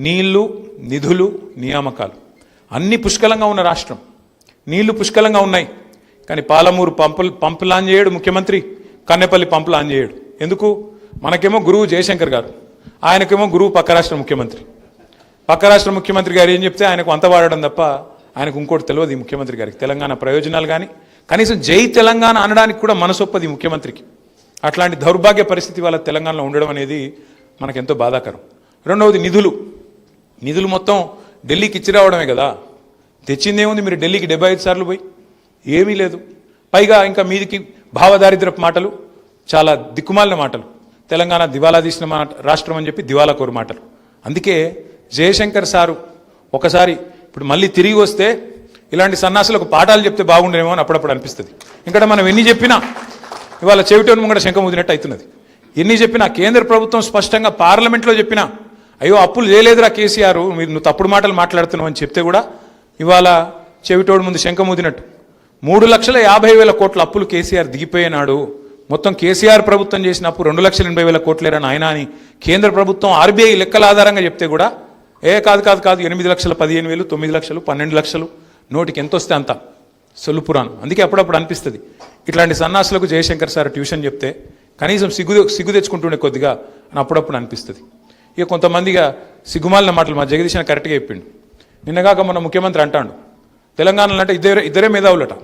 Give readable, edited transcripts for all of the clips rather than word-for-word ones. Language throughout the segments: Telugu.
నీళ్లు, నిధులు, నియామకాలు అన్ని పుష్కలంగా ఉన్న రాష్ట్రం. నీళ్లు పుష్కలంగా ఉన్నాయి, కానీ పాలమూరు పంపులు ఆన్ చేయడు ముఖ్యమంత్రి, కన్నెపల్లి పంపులు ఆన్ చేయడు. ఎందుకు? మనకేమో గురువు జయశంకర్ గారు, ఆయనకేమో గురువు పక్క రాష్ట్ర ముఖ్యమంత్రి. పక్క రాష్ట్ర ముఖ్యమంత్రి గారు ఏం చెప్తే ఆయనకు అంత వాడడం తప్ప ఆయనకు ఇంకోటి తెలియదు. ఈ ముఖ్యమంత్రి గారికి తెలంగాణ ప్రయోజనాలు కానీ కనీసం జై తెలంగాణ అనడానికి కూడా మనసొప్పది ఈ ముఖ్యమంత్రికి. అట్లాంటి దౌర్భాగ్య పరిస్థితి వాళ్ళ తెలంగాణలో ఉండడం అనేది మనకెంతో బాధాకరం. రెండవది నిధులు మొత్తం ఢిల్లీకి ఇచ్చి రావడమే కదా. తెచ్చిందేముంది? మీరు ఢిల్లీకి 75 సార్లు పోయి ఏమీ లేదు. పైగా ఇంకా మీదికి భావదారిద్రపు మాటలు, చాలా దిక్కుమాలిన మాటలు. తెలంగాణ దివాలా తీసిన రాష్ట్రం అని చెప్పి దివాలా కోరు మాటలు. అందుకే జయశంకర్ సారు ఒకసారి ఇప్పుడు మళ్ళీ తిరిగి వస్తే ఇలాంటి సన్నాసులకు పాఠాలు చెప్తే బాగుండేమో అని అప్పుడప్పుడు అనిపిస్తుంది. ఇంకా మనం ఎన్ని చెప్పినా ఇవాళ చెవిటోని ముంగట శంఖం ఊదినట్టు అవుతున్నది. ఎన్ని చెప్పినా కేంద్ర ప్రభుత్వం స్పష్టంగా పార్లమెంట్లో చెప్పినా అయ్యో అప్పులు చేయలేదురా కేసీఆర్, నువ్వు తప్పుడు మాటలు మాట్లాడుతున్నావు అని చెప్తే కూడా ఇవాళ చెవిటోడు ముందు శంఖం ఊదినట్టు. 3,50,000 కోట్ల అప్పులు కేసీఆర్ దిగిపోయినాడు. మొత్తం కేసీఆర్ ప్రభుత్వం చేసిన అప్పు 2,80,000 కోట్లేరని ఆయన అని కేంద్ర ప్రభుత్వం ఆర్బీఐ లెక్కల ఆధారంగా చెప్తే కూడా కాదు 8,15,000, 9,00,000, 12,00,000 నోటికి ఎంత వస్తే అంత సొల్లుపురాను. అందుకే అప్పుడప్పుడు అనిపిస్తుంది ఇట్లాంటి సన్నాసులకు జయశంకర్ సార్ ట్యూషన్ చెప్తే కనీసం సిగ్గు తెచ్చుకుంటుండే కొద్దిగా అని అప్పుడప్పుడు అనిపిస్తుంది. ఇక కొంతమందిగా సిగ్గుమాలిన మాటలు మా జగదీశన్ కరెక్ట్గా చెప్పిండు. నిన్నగాక మొన్న ముఖ్యమంత్రి అంటాడు తెలంగాణలో అంటే ఇద్దరే మేధావులట.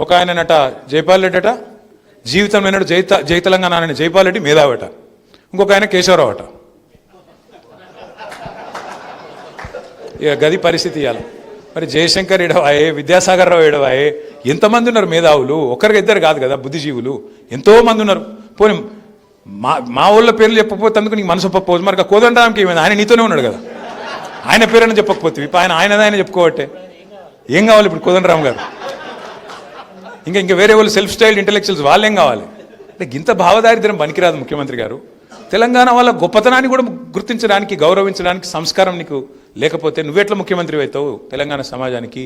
ఒక ఆయనట జైపాల్ రెడ్డి అట, జీవితం అయినట్టు జై తెలంగాణ అనే జైపాల్ రెడ్డి మేధావట. ఇంకొక ఆయన కేశవరావు అట. ఇక గది పరిస్థితి ఇవ్వాలి. మరి జయశంకర్ ఎడవాయే, విద్యాసాగర్ రావు ఎడవాయే, ఎంతమంది ఉన్నారు మేధావులు? ఒకరికి ఇద్దరు కాదు కదా బుద్ధిజీవులు, ఎంతోమంది ఉన్నారు. పోనీ మా ఊళ్ళో పేర్లు చెప్పకపోతే అందుకు నీకు మనసు ఒప్పకపోవచ్చు. మరి కోదండరాంకి ఏమైంది? ఆయన నీతోనే ఉన్నాడు కదా, ఆయన పేరైనా చెప్పకపోతే ఇప్పుడు ఆయన చెప్పుకోవట్టే ఏం కావాలి ఇప్పుడు కోదండరాం గారు? ఇంకా వేరే వాళ్ళు సెల్ఫ్ స్టైల్డ్ ఇంటెలెక్చువల్స్ వాళ్ళేం కావాలి? అంటే ఇంత భావదారిద్ర్యం పనికిరాదు ముఖ్యమంత్రి గారు. తెలంగాణ వాళ్ళ గొప్పతనాన్ని కూడా గుర్తించడానికి, గౌరవించడానికి సంస్కారం నీకు లేకపోతే నువ్వెట్లా ముఖ్యమంత్రి అవుతావు తెలంగాణ సమాజానికి?